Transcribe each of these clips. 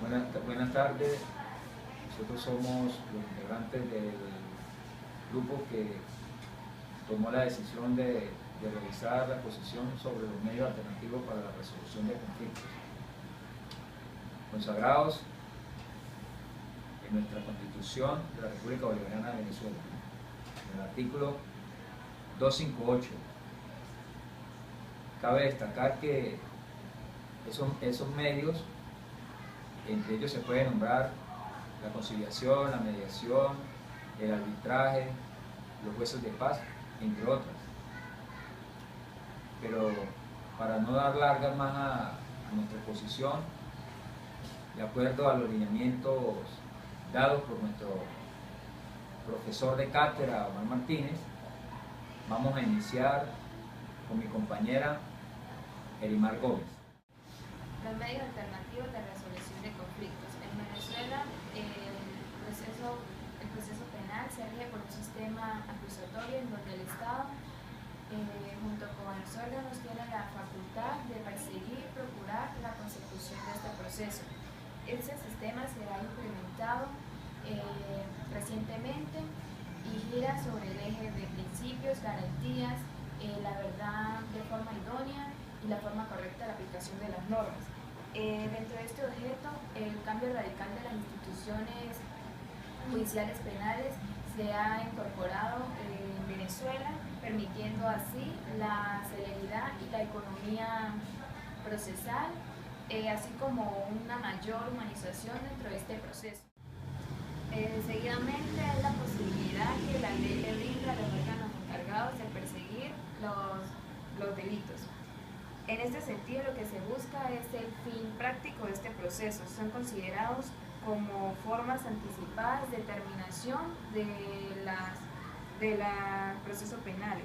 Buenas tardes. Nosotros somos los integrantes del grupo que tomó la decisión de revisar la posición sobre los medios alternativos para la resolución de conflictos consagrados en nuestra Constitución de la República Bolivariana de Venezuela, en el artículo 258. Cabe destacar que esos medios, entre ellos se puede nombrar la conciliación, la mediación, el arbitraje, los jueces de paz, entre otras. Pero para no dar largas más a nuestra exposición, de acuerdo a los lineamientos dados por nuestro profesor de cátedra, Omar Martínez, vamos a iniciar con mi compañera Erimar Gómez. Los medios alternativos de resolución de conflictos. En Venezuela, el proceso penal se rige por un sistema acusatorio en donde el Estado, junto con los órganos, tiene la facultad de perseguir y procurar la consecución de este proceso. Este sistema se ha implementado recientemente y gira sobre el eje de principios, garantías, la verdad de forma idónea y la forma correcta de la aplicación de las normas. Dentro de este objeto, el cambio radical de las instituciones judiciales penales se ha incorporado en Venezuela, permitiendo así la celeridad y la economía procesal, así como una mayor humanización dentro de este proceso. Seguidamente es la posibilidad que la ley le brinda a los órganos encargados de perseguir los delitos. En este sentido, lo que se busca es el fin práctico de este proceso. Son considerados como formas anticipadas de terminación de los procesos penales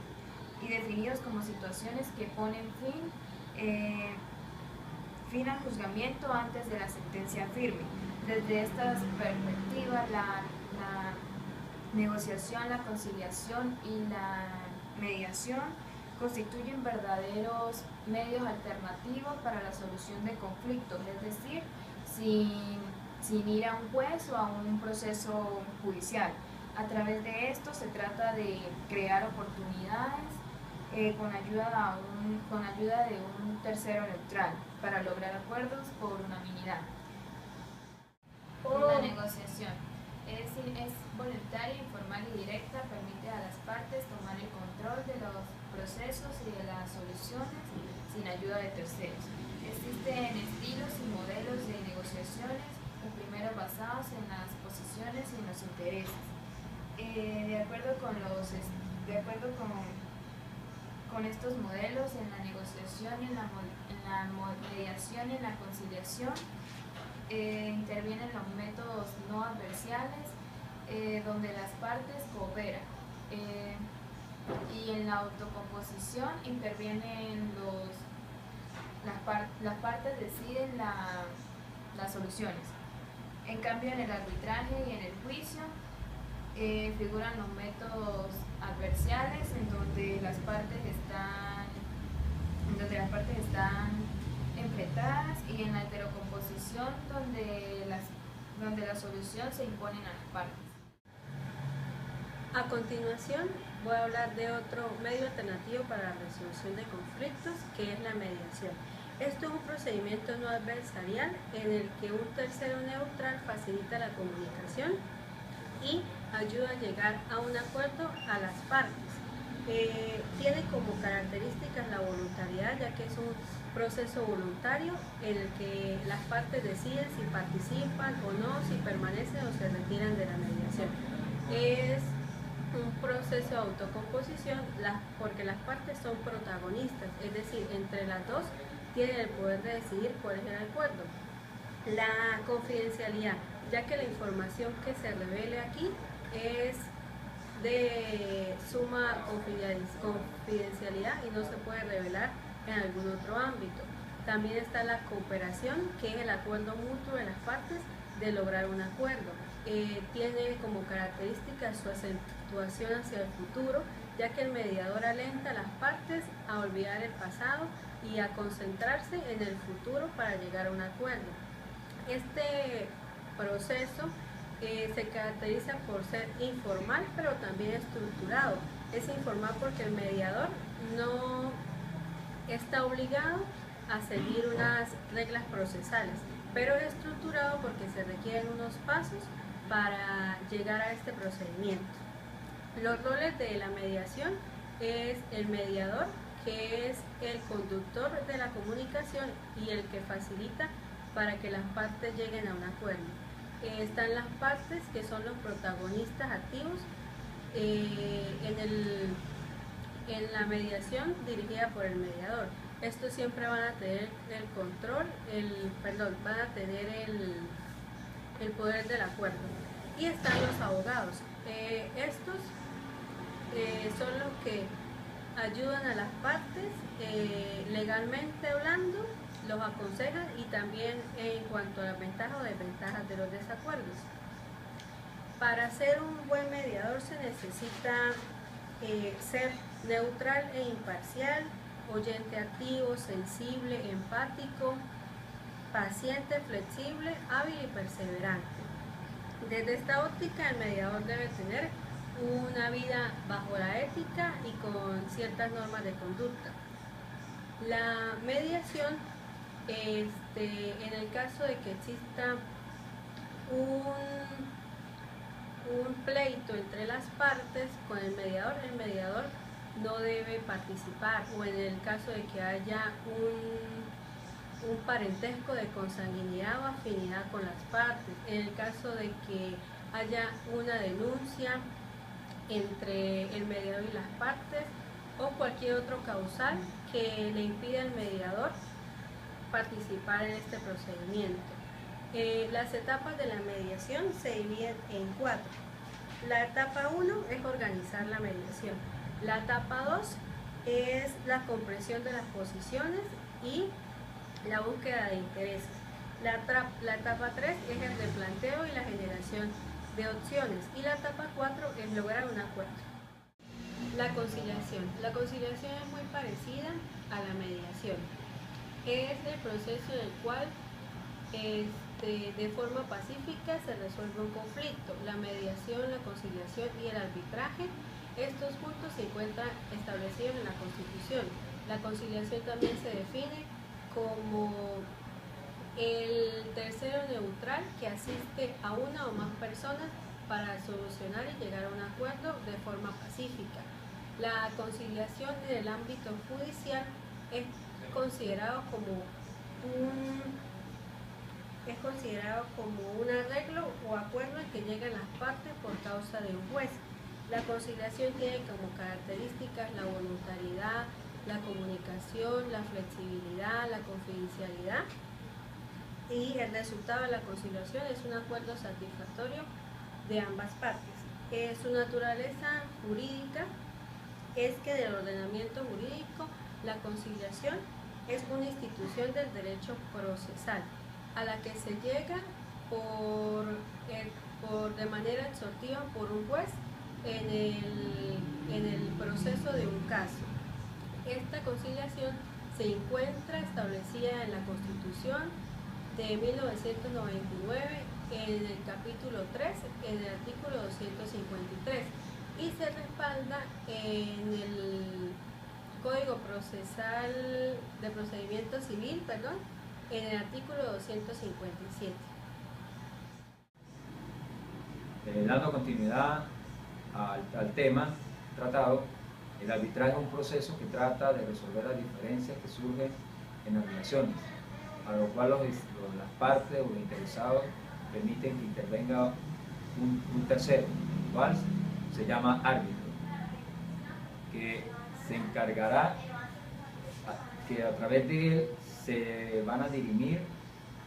y definidos como situaciones que ponen fin al juzgamiento antes de la sentencia firme. Desde estas perspectivas, la negociación, la conciliación y la mediación constituyen verdaderos medios alternativos para la solución de conflictos, es decir, sin ir a un juez o a un proceso judicial. A través de esto se trata de crear oportunidades con ayuda de un tercero neutral para lograr acuerdos por unanimidad. La negociación es voluntaria, informal y directa, permite a las partes tomar el control de los procesos y de las soluciones sin ayuda de terceros. Existen estilos y modelos de negociaciones, los primeros basados en las posiciones y en los intereses. De acuerdo con estos modelos, en la negociación, en la mediación y en la conciliación, intervienen los métodos no adversariales, donde las partes cooperan. Y en la autocomposición intervienen las partes deciden las soluciones. En cambio, en el arbitraje y en el juicio figuran los métodos adversariales, en donde las partes están enfrentadas, y en la heterocomposición, donde la solución se imponen a las partes. A continuación voy a hablar de otro medio alternativo para la resolución de conflictos, que es la mediación. Esto es un procedimiento no adversarial en el que un tercero neutral facilita la comunicación y ayuda a llegar a un acuerdo a las partes. Tiene como características la voluntariedad, ya que es un proceso voluntario en el que las partes deciden si participan o no, si permanecen o se retiran de la mediación. Es un proceso de autocomposición porque las partes son protagonistas, es decir, entre las dos tienen el poder de decidir cuál es el acuerdo. La confidencialidad, ya que la información que se revele aquí es de suma confidencialidad y no se puede revelar en algún otro ámbito. También está la cooperación, que es el acuerdo mutuo de las partes de lograr un acuerdo. Tiene como característica su acentuación hacia el futuro, ya que el mediador alenta a las partes a olvidar el pasado y a concentrarse en el futuro para llegar a un acuerdo. Este proceso se caracteriza por ser informal, pero también estructurado. Es informal porque el mediador no está obligado a seguir unas reglas procesales, pero es estructurado porque se requieren unos pasos para llegar a este procedimiento. Los roles de la mediación es el mediador, que es el conductor de la comunicación y el que facilita para que las partes lleguen a un acuerdo. Están las partes, que son los protagonistas activos en la mediación dirigida por el mediador. Estos siempre van a tener el control, van a tener el poder del acuerdo. Y están los abogados. Estos son los que ayudan a las partes legalmente hablando, los aconsejan y también en cuanto a las ventajas o desventajas de los desacuerdos. Para ser un buen mediador se necesita ser neutral e imparcial, oyente activo, sensible, empático, paciente, flexible, hábil y perseverante. Desde esta óptica, el mediador debe tener una vida bajo la ética y con ciertas normas de conducta. La mediación, en el caso de que exista un pleito entre las partes con el mediador no debe participar, o en el caso de que haya un parentesco de consanguinidad o afinidad con las partes, en el caso de que haya una denuncia entre el mediador y las partes o cualquier otro causal que le impida al mediador participar en este procedimiento. Las etapas de la mediación se dividen en 4. La etapa 1 es organizar la mediación. La etapa 2 es la comprensión de las posiciones y la búsqueda de intereses. La etapa 3 es el replanteo y la generación de opciones. Y la etapa 4 es lograr un acuerdo. La conciliación. La conciliación es muy parecida a la mediación. Es el proceso en el cual de forma pacífica se resuelve un conflicto. La mediación, la conciliación y el arbitraje, estos puntos se encuentran establecidos en la Constitución. La conciliación también se define como el tercero neutral que asiste a una o más personas para solucionar y llegar a un acuerdo de forma pacífica. La conciliación en el ámbito judicial es considerado como un arreglo o acuerdo al que llegan las partes por causa de un juez. La conciliación tiene como características la voluntariedad, la comunicación, la flexibilidad, la confidencialidad, y el resultado de la conciliación es un acuerdo satisfactorio de ambas partes. Su naturaleza jurídica es que del ordenamiento jurídico la conciliación es una institución del derecho procesal a la que se llega de manera exhaustiva por un juez en el proceso de un caso. Esta conciliación se encuentra establecida en la Constitución de 1999 en el capítulo 3, en el artículo 253, y se respalda en el Código Procesal de Procedimiento Civil, en el artículo 257. Dando continuidad al tema tratado, el arbitraje es un proceso que trata de resolver las diferencias que surgen en las relaciones, a lo cual las partes o los interesados permiten que intervenga un tercero, el cual se llama árbitro, que se encargará que a través de él se van a dirimir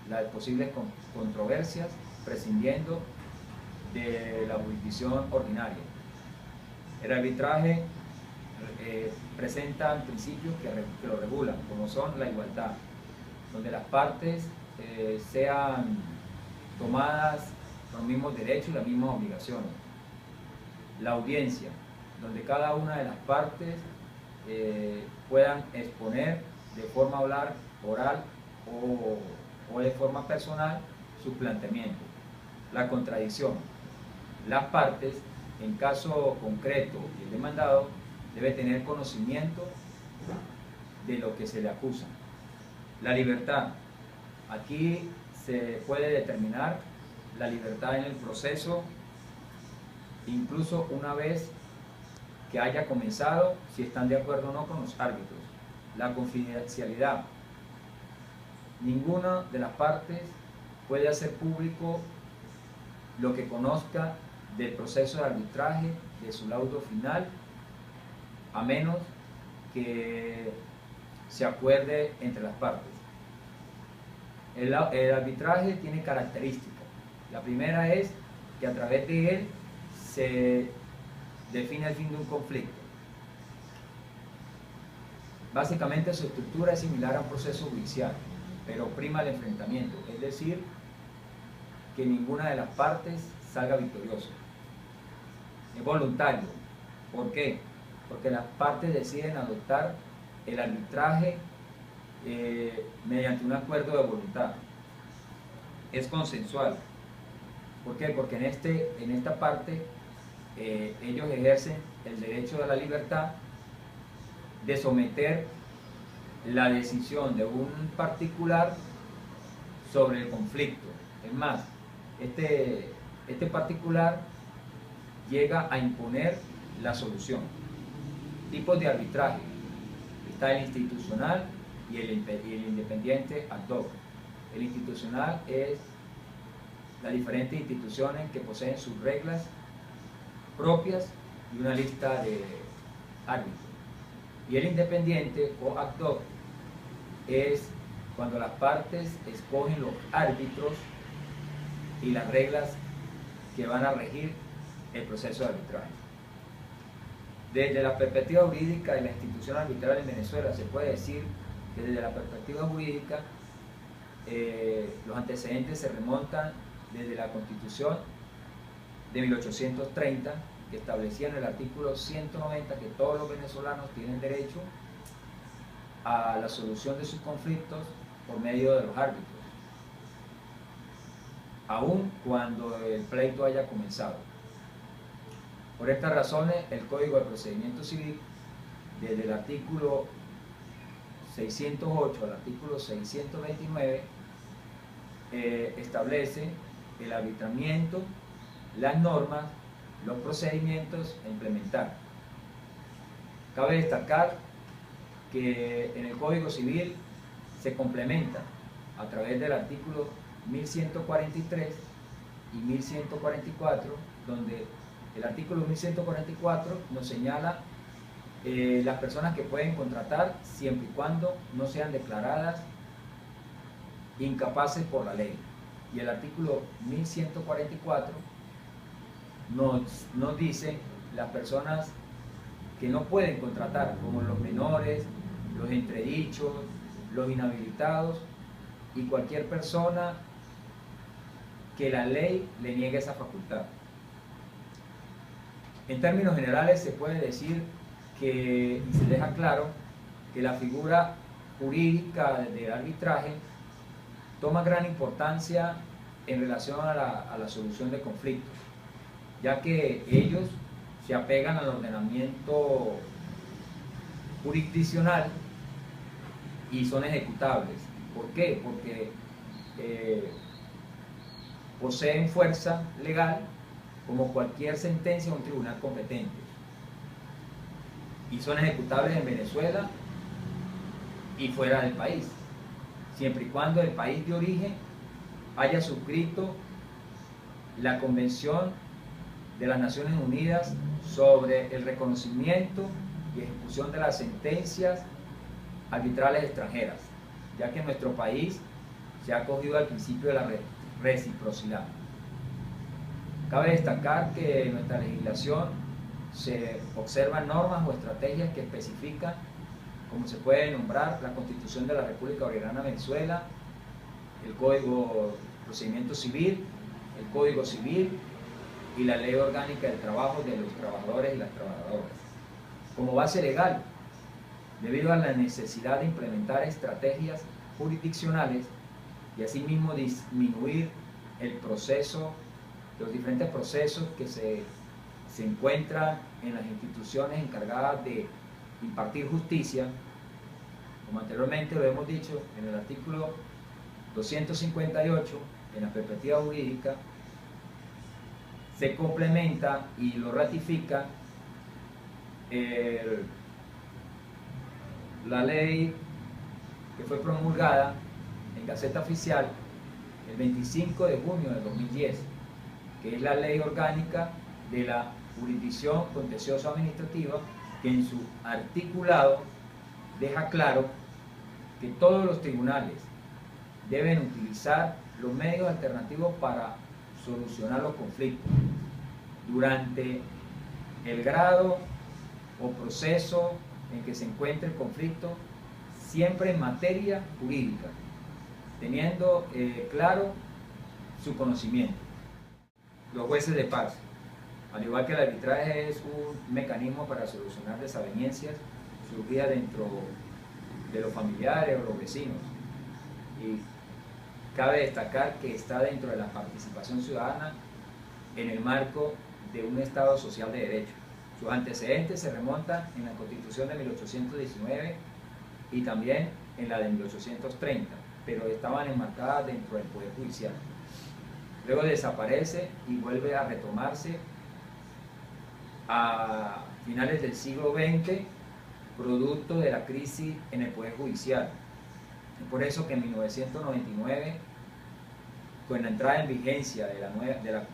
las posibles controversias, prescindiendo de la jurisdicción ordinaria. El arbitraje presenta principios que lo regulan, como son la igualdad, donde las partes sean tomadas con los mismos derechos y las mismas obligaciones. La audiencia, donde cada una de las partes puedan exponer de forma oral o de forma personal sus planteamientos. La contradicción. Las partes, en caso concreto y el demandado, debe tener conocimiento de lo que se le acusa. La libertad. Aquí se puede determinar la libertad en el proceso, incluso una vez que haya comenzado, si están de acuerdo o no con los árbitros. La confidencialidad. Ninguna de las partes puede hacer público lo que conozca del proceso de arbitraje, de su laudo final, a menos que se acuerde entre las partes. El arbitraje tiene características. La primera es que a través de él se define el fin de un conflicto. Básicamente su estructura es similar a un proceso judicial, pero prima el enfrentamiento, es decir, que ninguna de las partes salga victoriosa. Es voluntario. ¿Por qué? Porque las partes deciden adoptar el arbitraje mediante un acuerdo de voluntad. Es consensual. ¿Por qué? Porque en esta parte ellos ejercen el derecho de la libertad de someter la decisión de un particular sobre el conflicto. Es más, este particular llega a imponer la solución. Tipos de arbitraje. Está el institucional y el independiente ad hoc. El institucional es las diferentes instituciones que poseen sus reglas propias y una lista de árbitros. Y el independiente o ad hoc es cuando las partes escogen los árbitros y las reglas que van a regir el proceso de arbitraje. Desde la perspectiva jurídica de la institución arbitral en Venezuela, se puede decir que desde la perspectiva jurídica los antecedentes se remontan desde la Constitución de 1830, que establecía en el artículo 190 que todos los venezolanos tienen derecho a la solución de sus conflictos por medio de los árbitros, aun cuando el pleito haya comenzado. Por estas razones, el Código de Procedimiento Civil, desde el artículo 608 al artículo 629, establece el arbitramiento, las normas, los procedimientos a implementar. Cabe destacar que en el Código Civil se complementa a través del artículo 1143 y 1144, donde el artículo 1144 nos señala las personas que pueden contratar siempre y cuando no sean declaradas incapaces por la ley. Y el artículo 1144 nos dice las personas que no pueden contratar, como los menores, los entredichos, los inhabilitados y cualquier persona que la ley le niegue esa facultad. En términos generales se puede decir que, y se deja claro, que la figura jurídica del arbitraje toma gran importancia en relación a la solución de conflictos, ya que ellos se apegan al ordenamiento jurisdiccional y son ejecutables. ¿Por qué? Porque poseen fuerza legal como cualquier sentencia de un tribunal competente y son ejecutables en Venezuela y fuera del país, siempre y cuando el país de origen haya suscrito la Convención de las Naciones Unidas sobre el reconocimiento y ejecución de las sentencias arbitrales extranjeras, ya que en nuestro país se ha acogido al principio de la reciprocidad. Cabe destacar que en nuestra legislación se observan normas o estrategias que especifican, como se puede nombrar, la Constitución de la República Bolivariana de Venezuela, el Código de Procedimiento Civil, el Código Civil y la Ley Orgánica del Trabajo de los Trabajadores y las Trabajadoras. Como base legal, debido a la necesidad de implementar estrategias jurisdiccionales y asimismo disminuir el proceso, los diferentes procesos que se encuentran en las instituciones encargadas de impartir justicia, como anteriormente lo hemos dicho en el artículo 258, en la perspectiva jurídica, se complementa y lo ratifica la ley que fue promulgada en Gaceta Oficial el 25 de junio de 2010, que es la Ley Orgánica de la Jurisdicción Contencioso Administrativa, que en su articulado deja claro que todos los tribunales deben utilizar los medios alternativos para solucionar los conflictos durante el grado o proceso en que se encuentre el conflicto, siempre en materia jurídica, teniendo claro su conocimiento. Los jueces de paz, al igual que el arbitraje, es un mecanismo para solucionar desavenencias surgidas dentro de los familiares o los vecinos, y cabe destacar que está dentro de la participación ciudadana en el marco de un Estado social de derecho. Sus antecedentes se remontan en la Constitución de 1819 y también en la de 1830, pero estaban enmarcadas dentro del Poder Judicial. Luego desaparece y vuelve a retomarse a finales del siglo XX, producto de la crisis en el Poder Judicial. Es por eso que en 1999, con la entrada en vigencia de la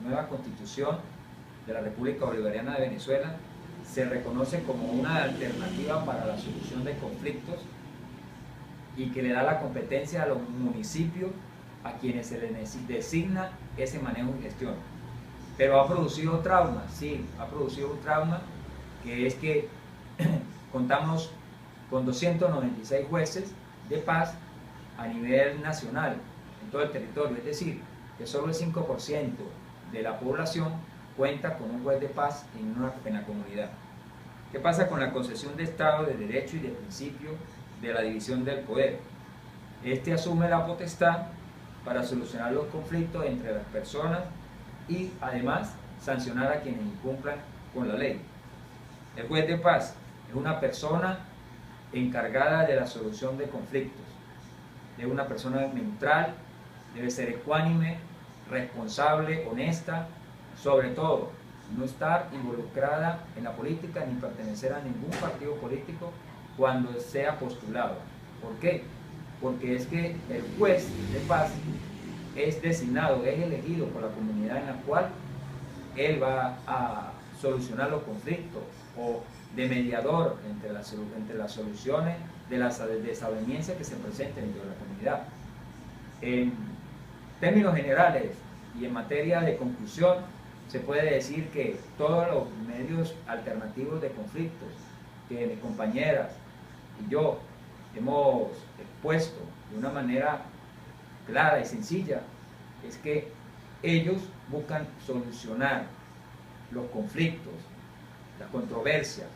nueva Constitución de la República Bolivariana de Venezuela, se reconoce como una alternativa para la solución de conflictos y que le da la competencia a los municipios a quienes se les designa ese manejo y gestión. Pero ha producido trauma, sí, ha producido un trauma, que es que contamos con 296 jueces de paz a nivel nacional, en todo el territorio, es decir, que solo el 5% de la población cuenta con un juez de paz en la comunidad. ¿Qué pasa con la concesión de Estado de Derecho y de principio de la división del poder? Este asume la potestad para solucionar los conflictos entre las personas y además sancionar a quienes incumplan con la ley. El juez de paz es una persona encargada de la solución de conflictos, es una persona neutral, debe ser ecuánime, responsable, honesta, sobre todo no estar involucrada en la política ni pertenecer a ningún partido político cuando sea postulado. ¿Por qué? Porque es que el juez de paz es designado, es elegido por la comunidad en la cual él va a solucionar los conflictos, o de mediador entre las soluciones de las desavenencias que se presenten dentro de la comunidad. En términos generales y en materia de conclusión, se puede decir que todos los medios alternativos de conflictos que mis compañeras y yo hemos expuesto de una manera clara y sencilla, es que ellos buscan solucionar los conflictos, las controversias,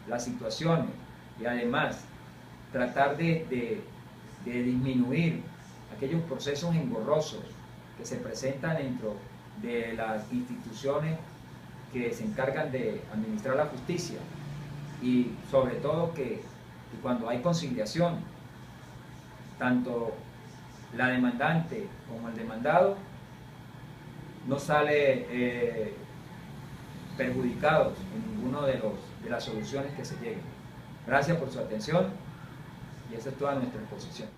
las situaciones, y además tratar de disminuir aquellos procesos engorrosos que se presentan dentro de las instituciones que se encargan de administrar la justicia, y sobre todo que cuando hay conciliación, tanto la demandante como el demandado no sale perjudicados en ninguno de las soluciones que se lleguen. Gracias por su atención y esa es toda nuestra exposición.